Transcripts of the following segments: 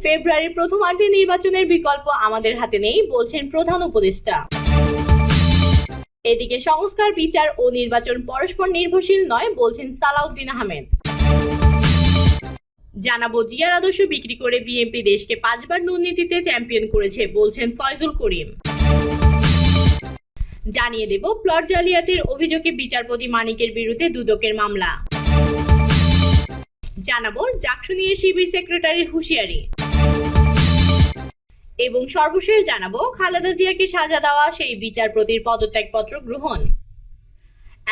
ফেব্রুয়ারির প্রথমার্ধে নির্বাচনের বিকল্প আমাদের হাতে নেই, বলছেন প্রধান উপদেষ্টা। এদিকে সংস্কার, বিচার ও নির্বাচন পরস্পর নির্ভরশীল নয়, বলছেন সালাউদ্দিন আহমেদ। জানাবো, জিয়ার আদর্শ বিক্রি করে বিএনপি দেশকে 5 বার দুর্নীতিতে চ্যাম্পিয়ন করেছে, বলছেন ফয়জুল করিম। জানিয়ে দেব, প্লট জালিয়াতির অভিযোগে বিচারপতি মানিকের বিরুদ্ধে দুদকের মামলা। জানাবো, জাকসু নিয়ে শিবির সেক্রেটারির হুঁশিয়ারি। এবং সর্বশেষ জানাবো, খালেদা জিয়াকে সাজা দেওয়া সেই বিচারপতির পদত্যাগপত্র গ্রহণ।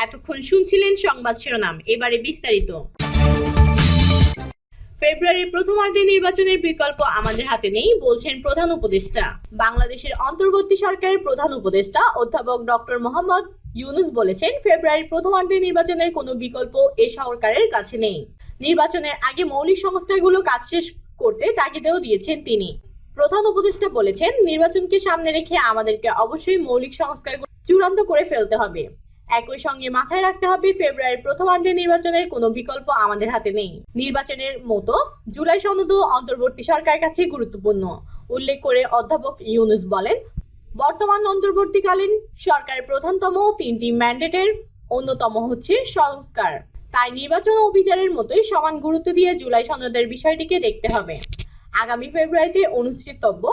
এতক্ষণ শুনছিলেন সংবাদ শিরোনাম, এবারে বিস্তারিত। ফেব্রুয়ারির প্রথমার্ধে নির্বাচনের বিকল্প আমাদের হাতে নেই, বলছেন প্রধান উপদেষ্টা। বাংলাদেশের অন্তর্বর্তী সরকারের প্রধান উপদেষ্টা অধ্যাপক ডক্টর মোহাম্মদ ইউনূস বলেছেন, ফেব্রুয়ারির প্রথমার্ধে নির্বাচনের কোনো বিকল্প এ সরকারের কাছে নেই। নির্বাচনের আগে মৌলিক সংস্কারগুলো কাজ শেষ করতে তাগিদেও দিয়েছেন তিনি। প্রধান উপদেষ্টা বলেছেন, নির্বাচনকে সামনে রেখে আমাদেরকে অবশ্যই মৌলিক সংস্কারগুলো চূড়ান্ত করে ফেলতে হবে। একই সঙ্গে মাথায় রাখতে হবে, ফেব্রুয়ারির প্রথমার্ধে নির্বাচনের কোনো বিকল্প আমাদের হাতে নেই। নির্বাচনের মতো জুলাই সনদও অন্তর্বর্তী সরকারের কাছে গুরুত্বপূর্ণ উল্লেখ করে অধ্যাপক ইউনূস বলেন, বর্তমান অন্তর্বর্তীকালীন সরকারের প্রধানতম 3টি ম্যান্ডেটের অন্যতম হচ্ছে সংস্কার। তাই নির্বাচন ও বিচারের মতোই সমান গুরুত্ব দিয়ে জুলাই সনদের বিষয়টিকে দেখতে হবে। আগামী ফেব্রুয়ারিতে অনুষ্ঠিতব্য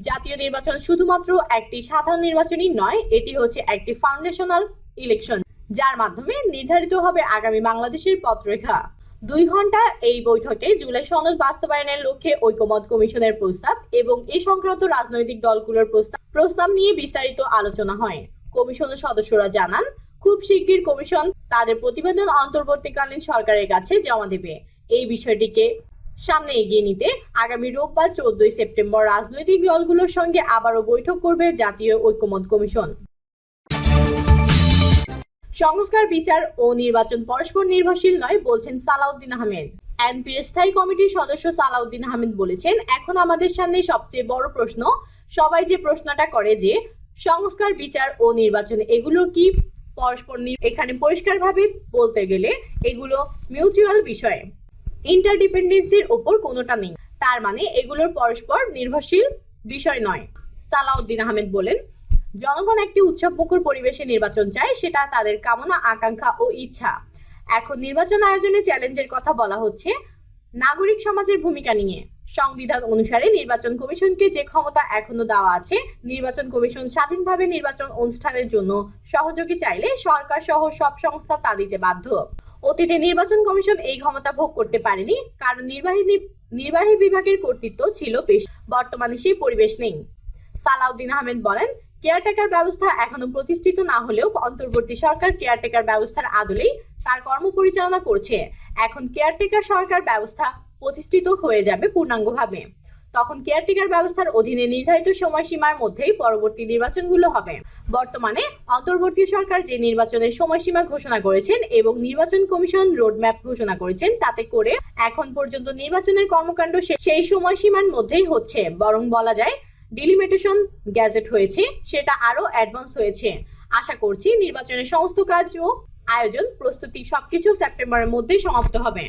জাতীয় নির্বাচন শুধুমাত্র একটি সাধারণ নির্বাচনই নয়, এটি হচ্ছে একটি ফাউন্ডেশনাল ইলেকশন, যার মাধ্যমে নির্ধারিত হবে আগামী বাংলাদেশের পথরেখা। 2 ঘন্টা এই বৈঠকে জুলাই সনদ বাস্তবায়নের লক্ষ্যে ঐকমত্য কমিশনের প্রস্তাব এবং এ সংক্রান্ত রাজনৈতিক দলগুলোর প্রস্তাব নিয়ে বিস্তারিত আলোচনা হয়। কমিশনের সদস্যরা জানান, খুব শিগগির কমিশন তাদের প্রতিবেদন অন্তর্বর্তীকালীন সরকারের কাছে জমা দেবে। এই বিষয়টিকে সামনে এগিয়ে নিতে আগামী রোববার 14 সেপ্টেম্বর রাজনৈতিক দলগুলোর সঙ্গে আবারও বৈঠক করবে জাতীয় ঐকমত্য কমিশন। সংস্কার, বিচার ও নির্বাচন পরস্পর নির্ভরশীল নয়, বলছেন সালাউদ্দিন আহমেদ। এনপির স্থায়ী কমিটির সদস্য সালাউদ্দিন আহমেদ বলেছেন, এখন আমাদের সামনে সবচেয়ে বড় প্রশ্ন, সবাই যে প্রশ্নটা করে যে সংস্কার, বিচার ও নির্বাচন এগুলো কি পরস্পর, এখানে পরিষ্কারভাবে বলতে গেলে এগুলো মিউচুয়াল বিষয়, ইন্টারডিপেন্ডেন্সির ওপর কোনোটা নেই। তার মানে এগুলোর পরস্পর নির্ভরশীল বিষয় নয়। সালাউদ্দিন আহমেদ বলেন, জনগণ একটি উৎসবমুখর পরিবেশে নির্বাচন চায়, সেটা তাদের কামনা, আকাঙ্ক্ষা ও ইচ্ছা। এখন নির্বাচন আয়োজনে চ্যালেঞ্জের কথা বলা হচ্ছে নাগরিক সমাজের ভূমিকা নিয়ে। সংবিধান অনুসারে নির্বাচন কমিশনকে যে ক্ষমতা এখনো দেওয়া আছে, নির্বাচন কমিশন স্বাধীনভাবে নির্বাচন অনুষ্ঠানের জন্য সহযোগী চাইলে সরকার সহ সব সংস্থা তা দিতে বাধ্য। অতীতে নির্বাচন কমিশন এই ক্ষমতা ভোগ করতে পারেনি, কারণ নির্বাহী বিভাগের কর্তৃত্ব ছিল বেশি। বর্তমানে সেই পরিবেশ নেই। সালাউদ্দিন আহমেদ বলেন, কেয়ারটেকার ব্যবস্থা এখনো প্রতিষ্ঠিত না হলেও অন্তর্বর্তী সরকার কেয়ারটেকার ব্যবস্থার আদলেই তার কর্ম পরিচালনা করছে। এখন কেয়ারটেকার সরকার ব্যবস্থা প্রতিষ্ঠিত হয়ে যাবে পূর্ণাঙ্গভাবে। তখন কেয়ারটেকার ব্যবস্থার অধীনে নির্ধারিত সময়সীমার মধ্যেই পরবর্তী নির্বাচনগুলো হবে। বর্তমানে অন্তর্বর্তী সরকার যে নির্বাচনের সময়সীমা ঘোষণা করেছেন এবং নির্বাচন কমিশন রোডম্যাপ ঘোষণা করেছেন, তাতে করে এখন পর্যন্ত নির্বাচনের কর্মকাণ্ড সেই সময়সীমার মধ্যেই হচ্ছে, বরং বলা যায় ডিলিমিটেশন গ্যাজেট হয়েছে, সেটা আরো অ্যাডভান্স হয়েছে। আশা করছি নির্বাচনের সমস্ত কাজ ও আয়োজন, প্রস্তুতি সবকিছু সেপ্টেম্বরের মধ্যেই সমাপ্ত হবে।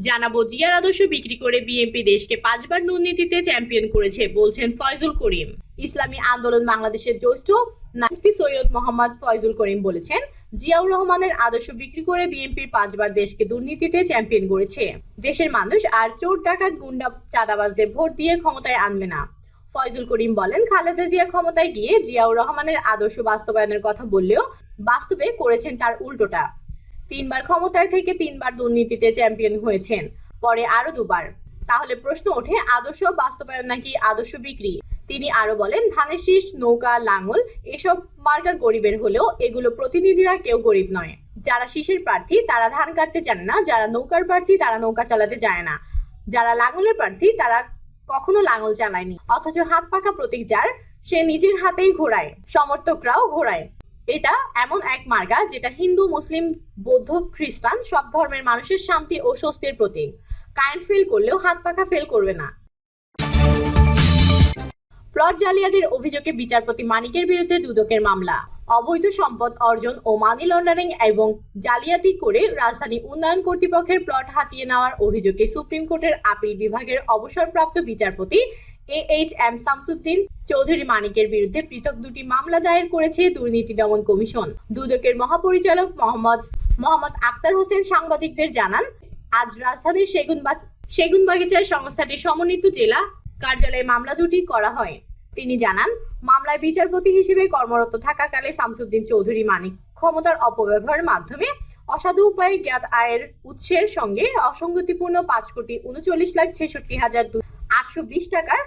জানাবো, জিয়ার আদর্শ বিক্রি করে বিএনপি দেশকে 5 বার দুর্নীতিতে চ্যাম্পিয়ন করেছে, বলছেন ফয়জুল করিম। ইসলামী আন্দোলন বাংলাদেশের জ্যেষ্ঠ মুফতি সৈয়দ মোহাম্মদ ফয়জুল করিম বলেছেন, জিয়াউর রহমানের আদর্শ বিক্রি করে বিএনপির 5 বার দেশকে দুর্নীতিতে চ্যাম্পিয়ন করেছে। দেশের মানুষ আর চোর, ডাকাত, গুন্ডা, চাঁদাবাজদের ভোট দিয়ে ক্ষমতায় আনবে না। ফয়জুল করিম বলেন, খালেদা জিয়া ক্ষমতায় গিয়ে জিয়াউর রহমানের আদর্শ বাস্তবায়নের কথা বললেও বাস্তবে করেছেন তার উল্টোটা। 3 বার ক্ষমতায় থেকে 3 বার দুর্নীতিতে চ্যাম্পিয়ন হয়েছেন, পরে আরো 2 বার। তাহলে প্রশ্ন ওঠে, আদর্শ বাস্তবায়ন নাকি আদর্শ বিক্রি? তিনি আরো বলেন, ধানের শীষ, নৌকা, লাঙল এসব মার্কা গরিবের হলেও এগুলো প্রতিনিধিরা কেউ গরিব নয়। যারা শীষের প্রার্থী তারা ধান কাটতে জানে না, যারা নৌকার প্রার্থী তারা নৌকা চালাতে যায় না, যারা লাঙলের প্রার্থী তারা কখনো লাঙল চালায়নি। অথচ হাত পাকা প্রতীক যার, সে নিজের হাতেই ঘোরায়, সমর্থকরাও ঘোরায়। এটা এমন এক মার্কা যেটা হিন্দু, মুসলিম, বৌদ্ধ, খ্রিস্টান সব ধর্মের মানুষের শান্তি ও স্বস্তির প্রতীক। কারেন্ট ফেল করলেও হাত পাখা ফেল করবে না। প্লট জালিয়াতির অভিযোগে বিচারপতি মানিকের বিরুদ্ধে দুদকের মামলা। অবৈধ সম্পদ অর্জন ও মানি লন্ডারিং এবং জালিয়াতি করে রাজধানী উন্নয়ন কর্তৃপক্ষের প্লট হাতিয়ে নেওয়ার অভিযোগে সুপ্রিম কোর্টের আপিল বিভাগের অবসরপ্রাপ্ত বিচারপতি AHM শামসুদ্দিন চৌধুরী মানিকের বিরুদ্ধে পৃথক দুটি মামলা দায়ের করেছে দুর্নীতি দমন কমিশন। দুদকের মহাপরিচালক মোহাম্মদ আক্তার হোসেন সাংবাদিকদের জানান, আজ রাজধানীর সেগুনবাগিচার সংস্থাটির সমন্বিত জেলা কার্যালয়ে মামলা দুটি করা হয়। তিনি জানান, মামলায় বিচারপতি হিসেবে কর্মরত থাকাকালে শামসুদ্দিন চৌধুরী মানিক ক্ষমতার অপব্যবহারের মাধ্যমে অসাধু উপায়ে জ্ঞাত আয়ের উৎসের সঙ্গে অসঙ্গতিপূর্ণ 5,39,66,820 টাকার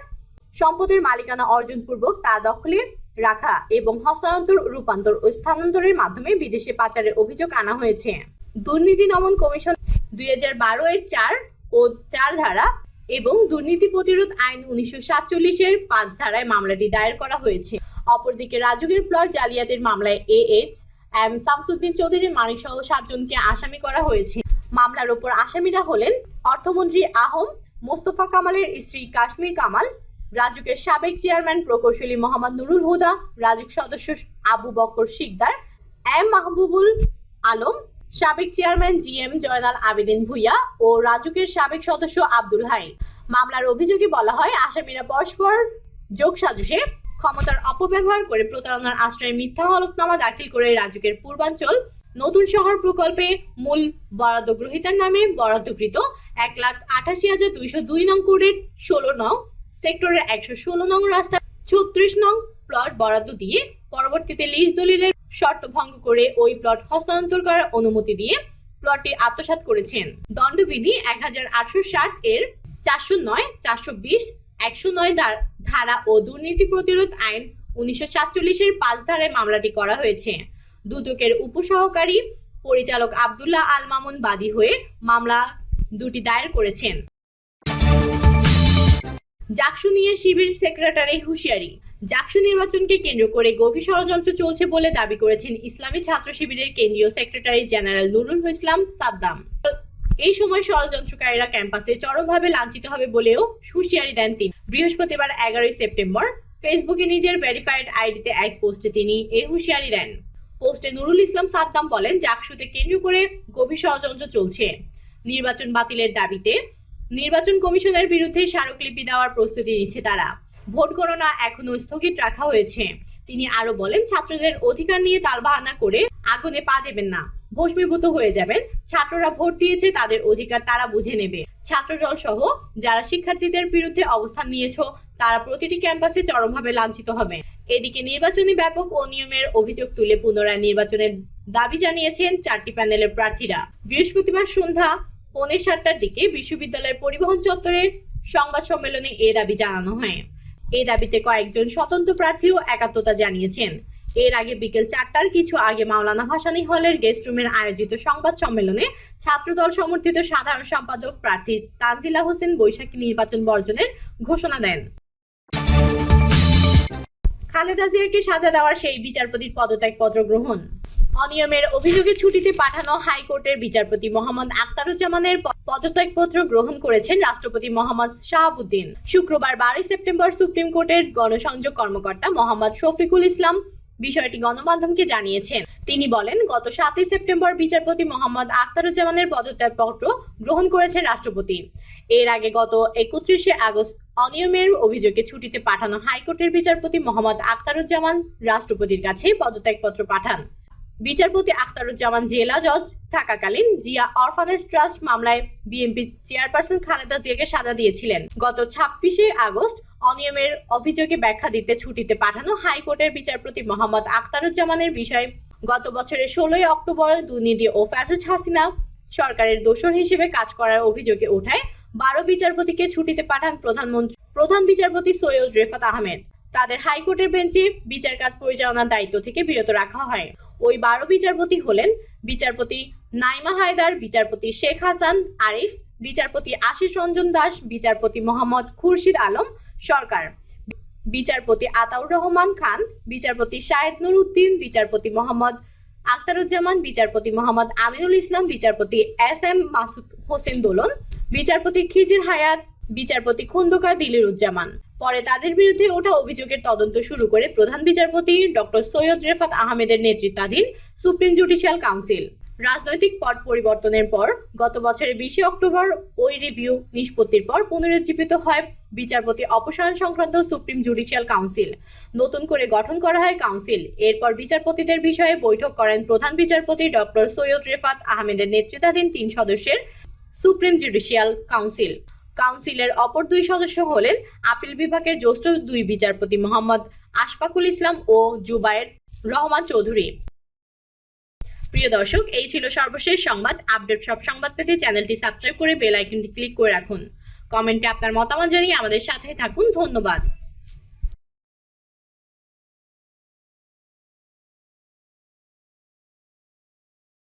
সম্পদের মালিকানা অর্জনপূর্বক তা দখলে রাখা এবং হস্তান্তর, রূপান্তর ও স্থানান্তরের মাধ্যমে বিদেশে পাচারের অভিযোগ আনা হয়েছে। দুর্নীতি দমন কমিশন 2012 এর 4 ও 4 ধারা এবং দুর্নীতি প্রতিরোধ আইন 1947 এর 5 ধারায় মামলাটি দায়ের করা হয়েছে। অপরদিকে রাজুকের প্লট জালিয়াতির মামলায় AHM শামসুদ্দিন চৌধুরী মানিক সহ 7 জনকে আসামি করা হয়েছে। মামলার ওপর আসামিরা হলেন অর্থমন্ত্রী আহম মোস্তফা কামালের স্ত্রী কাশ্মীর কামাল, রাজুকের সাবেক চেয়ারম্যান প্রকৌশলী মোহাম্মদ নুরুল হুদা, রাজুক সদস্য আবু বকর শিকদার, মাহবুবুল আলম, সাবেক চেয়ারম্যান GM জয়নাল আবেদিন ভুইয়া ও রাজুকের সাবেক সদস্য আব্দুল হাই। মামলার অভিযোগে বলা হয়, আসামিরা পরস্পর যোগসাজশে ক্ষমতার অপব্যবহার করে প্রতারণার আশ্রয়ে মিথ্যা হলফনামা দাখিল করে রাজুকের পূর্বাঞ্চল নতুন শহর প্রকল্পে মূল বরাদ্দ গ্রহীতার নামে বরাদ্দকৃত 1,88,202 নং কোডের 16 নং সেক্টরের 116 নং রাস্তা 36 নং প্লট বরাদ্দ দিয়ে পরবর্তীতে লিজ দলিলের শর্ত ভঙ্গ করে ওই প্লট হস্তান্তর করার অনুমতি দিয়ে প্লটটি আত্মসাৎ করেছেন। দণ্ডবিধি 1860 এর 409, 420, 109 ধারা ও দুর্নীতি প্রতিরোধ আইন 1947 এর 5 ধারায় মামলাটি করা হয়েছে। দুদকের উপসহকারী পরিচালক আব্দুল্লাহ আল মামুন বাদী হয়ে মামলা দুটি দায়ের করেছেন। জাকসু নিয়ে শিবির সেক্রেটারি হুঁশিয়ারি। জাকসু নির্বাচনকে কেন্দ্র করে গভীর ষড়যন্ত্র চলছে বলে দাবি করেছেন ইসলামী ছাত্র শিবিরের কেন্দ্রীয় সেক্রেটারি জেনারেল নুরুল ইসলাম সাদ্দাম। এই সময় ষড়যন্ত্রকারীরা ক্যাম্পাসে চরমভাবে লাঞ্ছিত হবে বলেও হুঁশিয়ারি দেন তিনি। বৃহস্পতিবার 11 সেপ্টেম্বর ফেসবুকে নিজের ভেরিফাইড আইডিতে এক পোস্টে তিনি এই হুঁশিয়ারি দেন। পোস্টে নুরুল ইসলাম সাদ্দাম বলেন, জাকসুতে কেন্দ্র করে গভীর ষড়যন্ত্র চলছে। নির্বাচন বাতিলের দাবিতে নির্বাচন কমিশনের বিরুদ্ধে স্মারকলিপি দেওয়ার প্রস্তুতি নিচ্ছে তারা। ভোট গণনা এখনো স্থগিত রাখা হয়েছে। তিনি আরো বলেন, ছাত্রদের অধিকার নিয়ে তালবাহানা করে আগুনে পা দেবেন না, ভস্মীভূত হয়ে যাবেন। ছাত্ররা ভোট দিয়েছে, তাদের অধিকার তারা বুঝে নেবে। ছাত্রদল সহ যারা শিক্ষার্থীদের বিরুদ্ধে অবস্থান নিয়েছো তারা প্রতিটি ক্যাম্পাসে চরমভাবে লাঞ্ছিত হবে। এদিকে নির্বাচনী ব্যাপক অনিয়মের অভিযোগ তুলে পুনরায় নির্বাচনের দাবি জানিয়েছেন 4টি প্যানেলের প্রার্থীরা। বৃহস্পতিবার সন্ধ্যা 7:45টার দিকে বিশ্ববিদ্যালয়ের পরিবহন চত্বরে সংবাদ সম্মেলনে এ দাবি জানানো হয়। এই দাবিতে কয়েকজন স্বতন্ত্র প্রার্থীও একাত্মতা জানিয়েছেন। এর আগে বিকেল 4টার কিছু আগে মাওলানা ভাসানী হলের গেস্ট রুমের আয়োজিত সংবাদ সম্মেলনে ছাত্রদল সমর্থিত সাধারণ সম্পাদক প্রার্থী তানজিলা হোসেন বৈশাখী নির্বাচন বর্জনের ঘোষণা দেন। খালেদা জিয়াকে সাজা দেওয়ার সেই বিচারপতির পদত্যাগপত্র গ্রহণ। অনিয়মের অভিযোগে ছুটিতে পাঠানো হাইকোর্টের বিচারপতি মোহাম্মদ আখতারুজ্জামানের পদত্যাগপত্র গ্রহণ করেছেন রাষ্ট্রপতি মোহাম্মদ শাহাবুদ্দিন। শুক্রবার 12 সেপ্টেম্বর সুপ্রিম কোর্টের গণসংযোগ কর্মকর্তা মোহাম্মদ শফিকুল ইসলাম বিষয়টি গণমাধ্যমকে জানিয়েছেন। তিনি বলেন, গত 7 সেপ্টেম্বর বিচারপতি মোহাম্মদ আখতারুজ্জামানের পদত্যাগপত্র গ্রহণ করেছেন রাষ্ট্রপতি। এর আগে গত 31 আগস্ট অনিয়মের অভিযোগে ছুটিতে পাঠানো হাইকোর্টের বিচারপতি মোহাম্মদ আখতারুজ্জামান রাষ্ট্রপতির কাছে পদত্যাগপত্র পাঠান। বিচারপতি আখতারুজ্জামান জেলা জজ থাকাকালীন জিয়া অরফানেজ ট্রাস্ট মামলায় বিএনপি চেয়ারপারসন খালেদা জিয়াকে সাজা দিয়েছিলেন। গত 26 আগস্ট অনিয়মের অভিযোগে ব্যাখ্যা দিতে ছুটিতে পাঠানো হাইকোর্টের বিচারপতি মোহাম্মদ আখতারুজ্জামানের বিষয়ে গত বছরের 16 অক্টোবর দুর্নীতি ও ফ্যাসিস্ট হাসিনা সরকারের দোসর হিসেবে কাজ করার অভিযোগে ওঠায় 12 বিচারপতিকে ছুটিতে পাঠান প্রধান বিচারপতি সৈয়দ রেফাত আহমেদ। তাদের হাইকোর্টের বেঞ্চে বিচার কাজ পরিচালনার দায়িত্ব থেকে বিরত রাখা হয়। ওই 12 বিচারপতি হলেন বিচারপতি নাইমা হায়দার, বিচারপতি শেখ হাসান আরিফ, বিচারপতি আশিস রঞ্জন দাস, বিচারপতি মোহাম্মদ খুরশিদ আলম সরকার, বিচারপতি আতাউর রহমান খান, বিচারপতি শাহেদ নুর উদ্দিন, বিচারপতি মোহাম্মদ আখতারুজ্জামান, বিচারপতি মোহাম্মদ আমিনুল ইসলাম, বিচারপতি SM মাসুদ হোসেন দোলন, বিচারপতি খিজির হায়াত, বিচারপতি খন্দকার দিলিরুজ্জামান। পরে তাদের বিরুদ্ধে ওঠা অভিযোগের তদন্ত শুরু করে প্রধান বিচারপতি ডক্টর সৈয়দ রেফাত আহমেদের নেতৃত্বাধীন সুপ্রিম জুডিশিয়াল কাউন্সিল। রাজনৈতিক পট পরিবর্তনের পর গত বছরের 20 অক্টোবর ওই রিভিউ নিষ্পত্তির পর পুনরুজ্জীবিত হয় বিচারপতি অপসারণ সংক্রান্ত সুপ্রিম জুডিশিয়াল কাউন্সিল। নতুন করে গঠন করা হয় কাউন্সিল। এরপর বিচারপতিদের বিষয়ে বৈঠক করেন প্রধান বিচারপতি ডক্টর সৈয়দ রেফাত আহমেদের নেতৃত্বাধীন 3 সদস্যের সুপ্রিম জুডিশিয়াল কাউন্সিল। কাউন্সিলের অপর 2 সদস্য হলেন আপিল বিভাগের জ্যেষ্ঠ 2 বিচারপতি মোহাম্মদ আশফাকুল ইসলাম ও জুবায়ের রহমান চৌধুরী। প্রিয় দর্শক, এই ছিল সর্বশেষ সংবাদ। আপডেট সব সংবাদ পেতে চ্যানেলটি সাবস্ক্রাইব করে বেল আইকনটি ক্লিক করে রাখুন। কমেন্টে আপনার মতামত জানিয়ে আমাদের সাথে থাকুন। ধন্যবাদ।